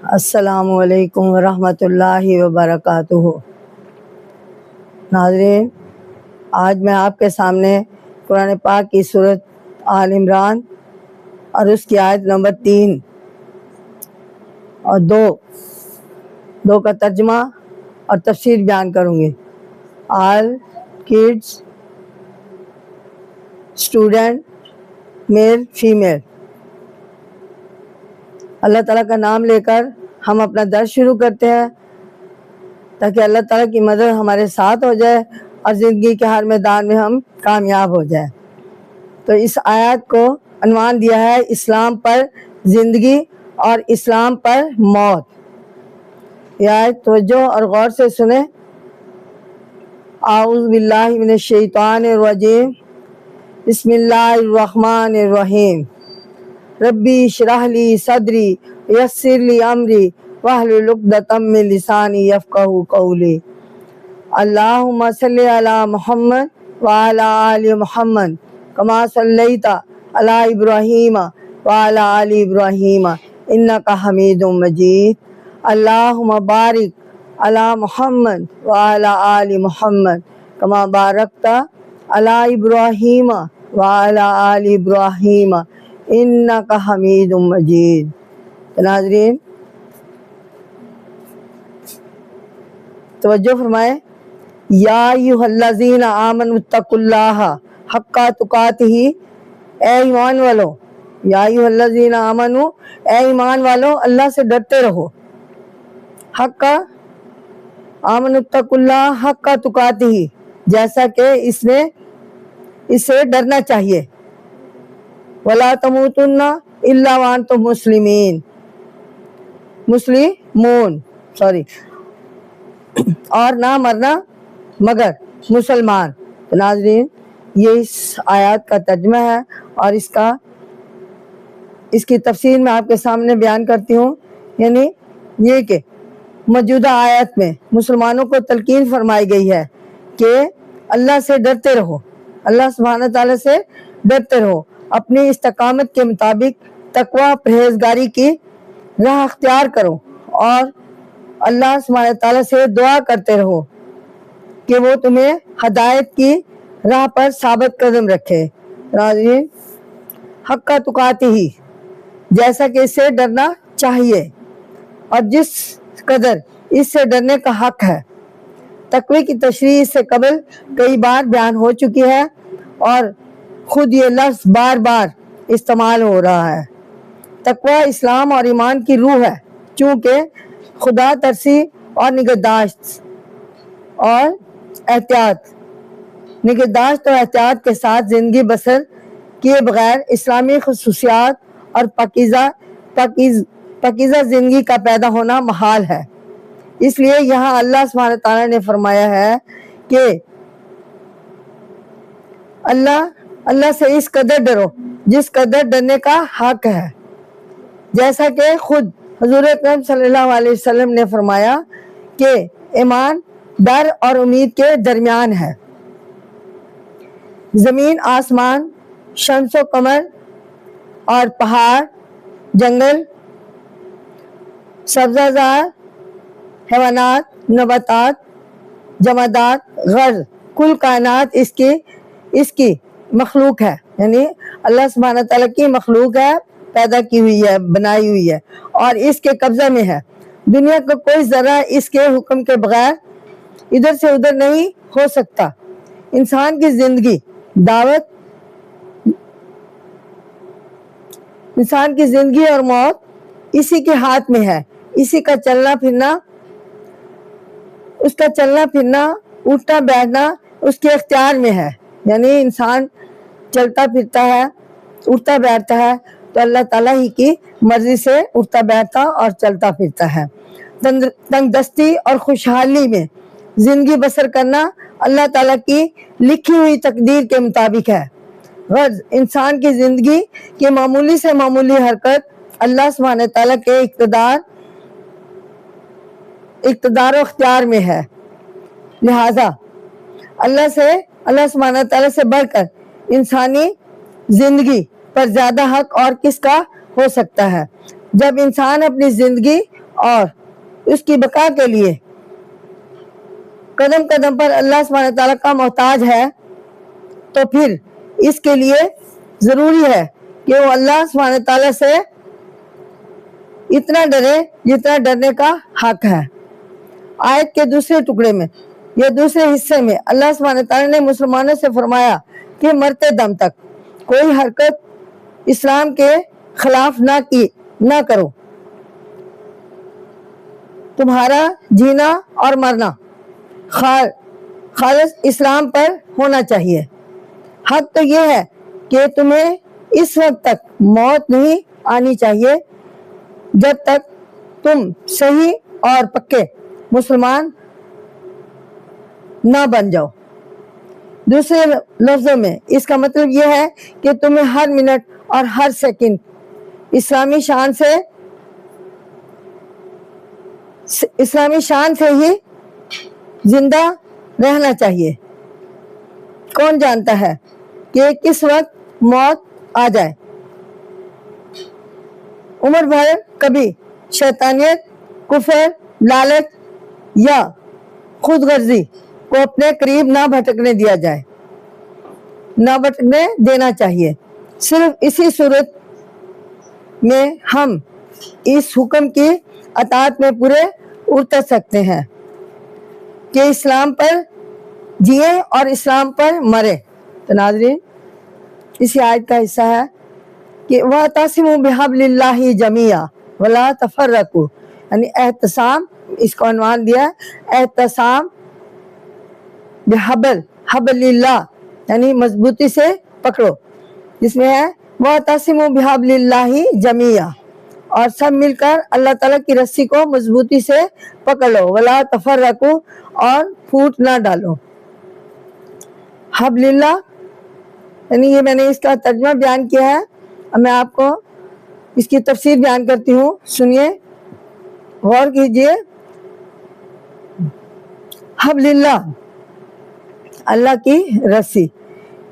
السلام علیکم ورحمۃ اللہ وبرکاتہ۔ ناظرین، آج میں آپ کے سامنے قرآن پاک کی سورۃ آل عمران اور اس کی آیت نمبر 3 اور 2 کا ترجمہ اور تفسیر بیان کروں گی۔ آل کڈس اسٹوڈنٹ میل فیمیل۔ اللہ تعالیٰ کا نام لے کر ہم اپنا درس شروع کرتے ہیں تاکہ اللہ تعالیٰ کی مدد ہمارے ساتھ ہو جائے اور زندگی کے ہر میدان میں ہم کامیاب ہو جائیں۔ تو اس آیت کو عنوان دیا ہے اسلام پر زندگی اور اسلام پر موت۔ یہ آیت توجہ اور غور سے سنیں۔ اعوذ باللہ من الشیطان الرجیم، بسم اللہ الرحمن الرحیم۔ ربی اشرح لی صدری یسر لی امری واحلل عقدۃ من لسانی یفقہوا قولی۔ اللہم صلی علی محمد وعلی آل محمد کما صلیت علی ابراہیم وعلی آل ابراہیم انک حمید مجید۔ اللہم بارک علی محمد وعلی آل محمد کما بارکت علی ابراہیم وعلی آل ابراہیم انک حمید مجید۔ ناظرین توجہ فرمائیں۔ یا ایھا الذین آمنوا اتقوا اللہ حق تقاتہ، اے ایمان والو، یا ایھا الذین آمنوا، اے ایمان والو اللہ سے ڈرتے رہو۔ حق آمنوا اتقوا اللہ حق تقاتہ، جیسا کہ اس سے ڈرنا چاہیے۔ ولا تموتن الا وانتم مسلمون اور نہ مرنا مگر مسلمان۔ ناظرین یہ اس آیات کا ترجمہ ہے اور اس کی تفسیر میں آپ کے سامنے بیان کرتی ہوں۔ یعنی یہ کہ موجودہ آیت میں مسلمانوں کو تلقین فرمائی گئی ہے کہ اللہ سے ڈرتے رہو، اللہ سبحانہ تعالیٰ سے ڈرتے رہو، اپنی استقامت کے مطابق تقوی پرہیزگاری کی راہ اختیار کرو اور اللہ سبحانہ تعالیٰ سے دعا کرتے رہو کہ وہ تمہیں ہدایت کی راہ پر ثابت قدم رکھے۔ ناظرین حق تقاتہ، جیسا کہ اس سے ڈرنا چاہیے اور جس قدر اس سے ڈرنے کا حق ہے۔ تقوی کی تشریح اس سے قبل کئی بار بیان ہو چکی ہے اور خود یہ لفظ بار بار استعمال ہو رہا ہے۔ تقوی اسلام اور ایمان کی روح ہے، چونکہ خدا ترسی اور نگہداشت اور احتیاط کے ساتھ زندگی بسر کیے بغیر اسلامی خصوصیات اور پاکیزہ زندگی کا پیدا ہونا محال ہے۔ اس لیے یہاں اللہ سبحانہ تعالیٰ نے فرمایا ہے کہ اللہ سے اس قدر ڈرو جس قدر ڈرنے کا حق ہے، جیسا کہ خود حضور اکرم صلی اللہ علیہ وسلم نے فرمایا کہ ایمان ڈر اور امید کے درمیان ہے۔ زمین آسمان، شمس و قمر اور پہاڑ، جنگل، سبزہ زار، حیوانات، نباتات، جمادات، غرض کل کائنات اس کی مخلوق ہے، یعنی اللہ سبحانہ تعالیٰ کی مخلوق ہے، پیدا کی ہوئی ہے، بنائی ہوئی ہے اور اس کے قبضہ میں ہے۔ دنیا کا کوئی ذرہ اس کے حکم کے بغیر ادھر سے ادھر نہیں ہو سکتا۔ انسان کی زندگی اور موت اسی کے ہاتھ میں ہے۔ اسی کا چلنا پھرنا، اٹھنا بیٹھنا اس کے اختیار میں ہے۔ یعنی انسان چلتا پھرتا ہے، اٹھتا بیٹھتا ہے تو اللہ تعالیٰ ہی کی مرضی سے اٹھتا بیٹھتا اور چلتا پھرتا ہے۔ تنگ دستی اور خوشحالی میں زندگی بسر کرنا اللہ تعالیٰ کی لکھی ہوئی تقدیر کے مطابق ہے۔ غرض انسان کی زندگی کی معمولی سے معمولی حرکت اللہ سبحانہ تعالیٰ کے اقتدار و اختیار میں ہے۔ لہذا اللہ سبحانہ تعالیٰ سے بڑھ کر انسانی زندگی پر زیادہ حق اور کس کا ہو سکتا ہے۔ جب انسان اپنی زندگی اور اس کی بقا کے لیے قدم قدم پر اللہ سبحانہ تعالیٰ کا محتاج ہے تو پھر اس کے لیے ضروری ہے کہ وہ اللہ سبحانہ تعالیٰ سے اتنا ڈرے جتنا ڈرنے کا حق ہے۔ آیت کے دوسرے ٹکڑے میں یا دوسرے حصے میں اللہ سبحانہ تعالیٰ نے مسلمانوں سے فرمایا کہ مرتے دم تک کوئی حرکت اسلام کے خلاف نہ کرو، تمہارا جینا اور مرنا خالص اسلام پر ہونا چاہیے۔ حق تو یہ ہے کہ تمہیں اس وقت تک موت نہیں آنی چاہیے جب تک تم صحیح اور پکے مسلمان نہ بن جاؤ۔ دوسرے لفظوں میں اس کا مطلب یہ ہے کہ تمہیں ہر منٹ اور ہر سیکنڈ اسلامی شان سے ہی زندہ رہنا چاہیے۔ کون جانتا ہے کہ کس وقت موت آ جائے۔ عمر بھر کبھی شیطانیت، کفر، لالچ یا خود غرضی کو اپنے قریب نہ بھٹکنے دینا چاہیے۔ صرف اسی صورت میں ہم اس حکم کی اطاعت میں پورے اتر سکتے ہیں کہ اسلام پر جیے اور اسلام پر مرے۔ تو ناظرین، اسی آیت کا حصہ ہے کہ وَاعْتَصِمُوا بِحَبْلِ اللَّهِ جَمِيعًا وَلَا تَفَرَّقُوا، یعنی احتسام، اس کو عنوان دیا ہے احتسام بحبل اللہ، یعنی مضبوطی سے پکڑو، جس میں ہے وَاعْتَصِمُوا بِحَبْلِ اللَّهِ جَمِيعًا، اور سب مل کر اللہ تعالیٰ کی رسی کو مضبوطی سے پکڑ لو، وَلَا تَفَرَّقُوا، اور پھوٹ نہ ڈالو۔ حبل اللہ، یعنی یہ میں نے اس کا ترجمہ بیان کیا ہے، اب میں آپ کو اس کی تفسیر بیان کرتی ہوں، سنیے، غور کیجئے۔ حبل اللہ، اللہ کی رسی۔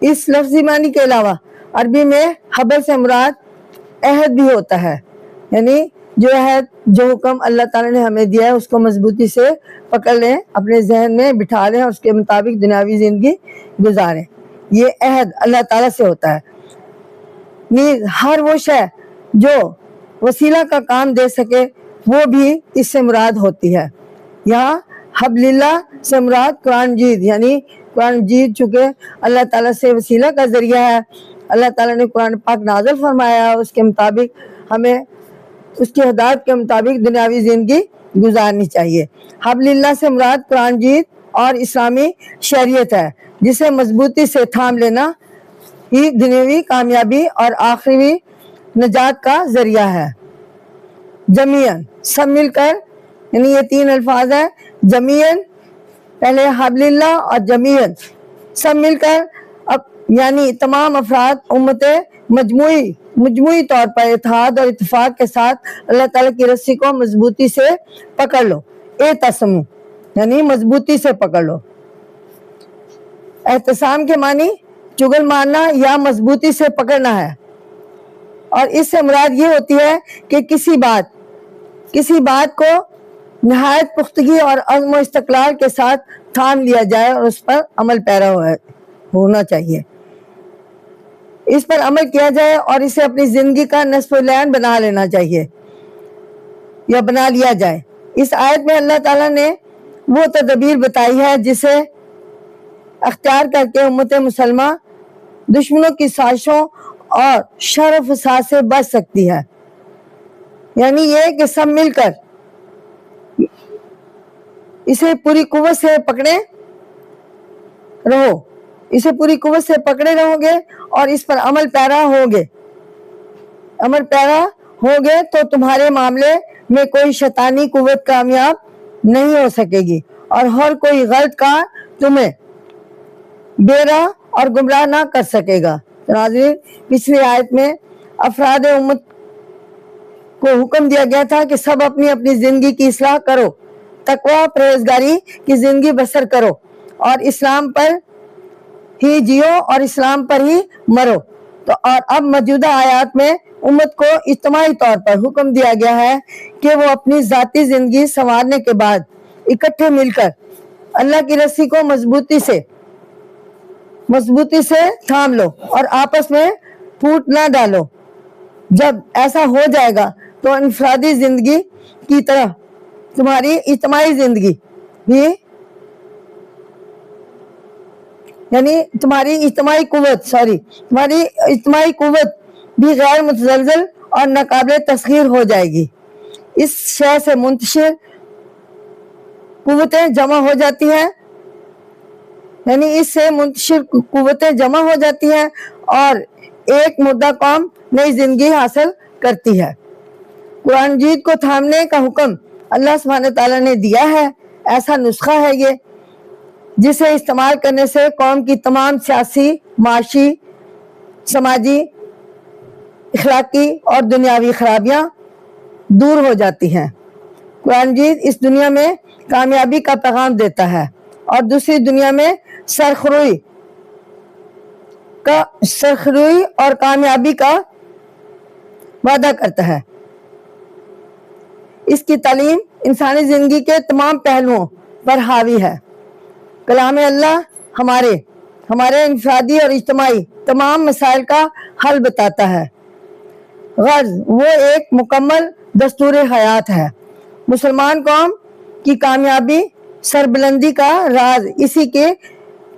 اس لفظی معنی کے علاوہ عربی میں حبل سے مراد عہد بھی ہوتا ہے، یعنی جو عہد، جو حکم اللہ تعالیٰ نے ہمیں دیا ہے اس کو مضبوطی سے پکڑ لیں، اپنے ذہن میں بٹھا لیں اور اس کے مطابق دنیاوی زندگی گزاریں۔ یہ عہد اللہ تعالیٰ سے ہوتا ہے۔ نیز ہر وہ شے جو وسیلہ کا کام دے سکے وہ بھی اس سے مراد ہوتی ہے۔ یہاں حبل اللہ سے مراد قرآن مجید، یعنی قرآن مجید چونکہ اللہ تعالیٰ سے وسیلہ کا ذریعہ ہے، اللہ تعالیٰ نے قرآن پاک نازل فرمایا، اس کے مطابق ہمیں اس کی ہدایت کے مطابق دنیاوی زندگی گزارنی چاہیے۔ حبل اللہ سے مراد قرآن مجید اور اسلامی شریعت ہے، جسے مضبوطی سے تھام لینا ہی دنیاوی کامیابی اور آخری نجات کا ذریعہ ہے۔ جمیعاً، سب مل کر، یعنی یہ تین الفاظ ہیں، جمیعاً، پہلے حبل اللہ اور جمیعاً، سب مل کر، یعنی تمام افراد امت مجموعی طور پر اتحاد اور اتفاق کے ساتھ اللہ تعالیٰ کی رسی کو مضبوطی سے پکڑ لو۔ اعتصموا، یعنی مضبوطی سے پکڑ لو۔ احتسام کے معنی چغل مارنا یا مضبوطی سے پکڑنا ہے، اور اس سے مراد یہ ہوتی ہے کہ کسی بات کو نہایت پختگی اور عزم و استقلال کے ساتھ تھام لیا جائے اور اس پر عمل پیرا ہونا چاہیے، اس پر عمل کیا جائے اور اسے اپنی زندگی کا نصف العین بنا لینا چاہیے یا بنا لیا جائے۔ اس آیت میں اللہ تعالیٰ نے وہ تدبیر بتائی ہے جسے اختیار کر کے امت مسلمہ دشمنوں کی سازشوں اور شر و فساد سے بچ سکتی ہے، یعنی یہ کہ سب مل کر اسے پوری قوت سے پکڑے رہو گے اور اس پر عمل پیرا ہوگے تو تمہارے معاملے میں کوئی شیطانی قوت کامیاب نہیں ہو سکے گی اور ہر کوئی غلط کار تمہیں بے راہ اور گمراہ نہ کر سکے گا۔ ناظرین، پچھلی آیت میں افراد امت کو حکم دیا گیا تھا کہ سب اپنی اپنی زندگی کی اصلاح کرو، تقویٰ پرہیزگاری کی زندگی بسر کرو اور اسلام پر ہی جیو اور اسلام پر ہی مرو تو اور اب موجودہ آیات میں امت کو اجتماعی طور پر حکم دیا گیا ہے کہ وہ اپنی ذاتی زندگی سنوارنے کے بعد اکٹھے مل کر اللہ کی رسی کو مضبوطی سے تھام لو اور آپس میں پھوٹ نہ ڈالو۔ جب ایسا ہو جائے گا تو انفرادی زندگی کی طرح تمہاری اجتماعی زندگی بھی تمہاری اجتماعی قوت بھی غیر متزلزل اور ناقابل تسخیر ہو جائے گی۔ اس شے سے منتشر قوتیں جمع ہو جاتی ہیں اور ایک مردہ قوم نئی زندگی حاصل کرتی ہے۔ قرآن مجید کو تھامنے کا حکم اللہ سبحانہ تعالیٰ نے دیا ہے۔ ایسا نسخہ ہے یہ جسے استعمال کرنے سے قوم کی تمام سیاسی، معاشی، سماجی، اخلاقی اور دنیاوی خرابیاں دور ہو جاتی ہیں۔ قرآن مجید اس دنیا میں کامیابی کا پیغام دیتا ہے اور دوسری دنیا میں سرخروئی اور کامیابی کا وعدہ کرتا ہے۔ اس کی تعلیم انسانی زندگی کے تمام پہلوؤں پر حاوی ہے۔ کلام اللہ ہمارے انفرادی اور اجتماعی تمام مسائل کا حل بتاتا ہے۔ غرض وہ ایک مکمل دستور حیات ہے۔ مسلمان قوم کی کامیابی سربلندی کا راز اسی کے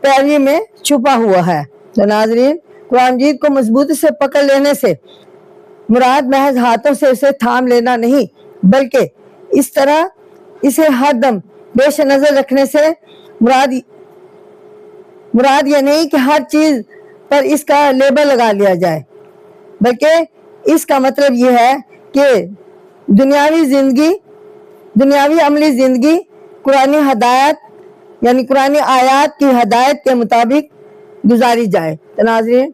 پیروی میں چھپا ہوا ہے۔ تو ناظرین، قرآن مجید کو مضبوطی سے پکڑ لینے سے مراد محض ہاتھوں سے اسے تھام لینا نہیں، بلکہ اس طرح اسے ہر دم پیش نظر رکھنے سے مراد یہ نہیں کہ ہر چیز پر اس کا لیبل لگا لیا جائے، بلکہ اس کا مطلب یہ ہے کہ دنیاوی عملی زندگی قرآن آیات کی ہدایت کے مطابق گزاری جائے۔ تو ناظرین،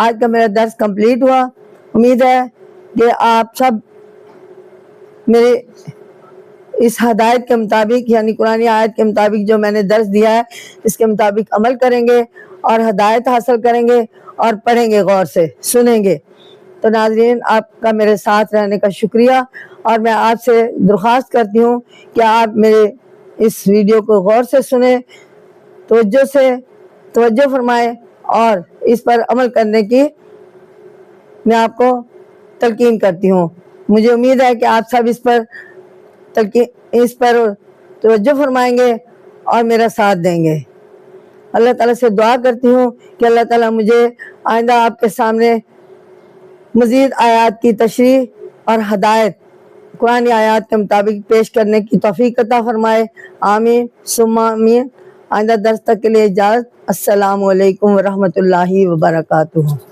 آج کا میرا درس کمپلیٹ ہوا۔ امید ہے کہ آپ سب میرے اس ہدایت کے مطابق قرآن آیت کے مطابق جو میں نے درس دیا ہے اس کے مطابق عمل کریں گے اور ہدایت حاصل کریں گے اور پڑھیں گے، غور سے سنیں گے۔ تو ناظرین، آپ کا میرے ساتھ رہنے کا شکریہ، اور میں آپ سے درخواست کرتی ہوں کہ آپ میرے اس ویڈیو کو غور سے سنیں، توجہ فرمائیں اور اس پر عمل کرنے کی میں آپ کو تلقین کرتی ہوں۔ مجھے امید ہے کہ آپ سب اس پر توجہ فرمائیں گے اور میرا ساتھ دیں گے۔ اللہ تعالیٰ سے دعا کرتی ہوں کہ اللہ تعالیٰ مجھے آئندہ آپ کے سامنے مزید آیات کی تشریح اور ہدایت قرآن آیات کے مطابق پیش کرنے کی توفیق عطا فرمائے۔ آمین ثم آمین۔ آئندہ درس تک کے لیے اجازت۔ السلام علیکم ورحمۃ اللہ وبرکاتہ۔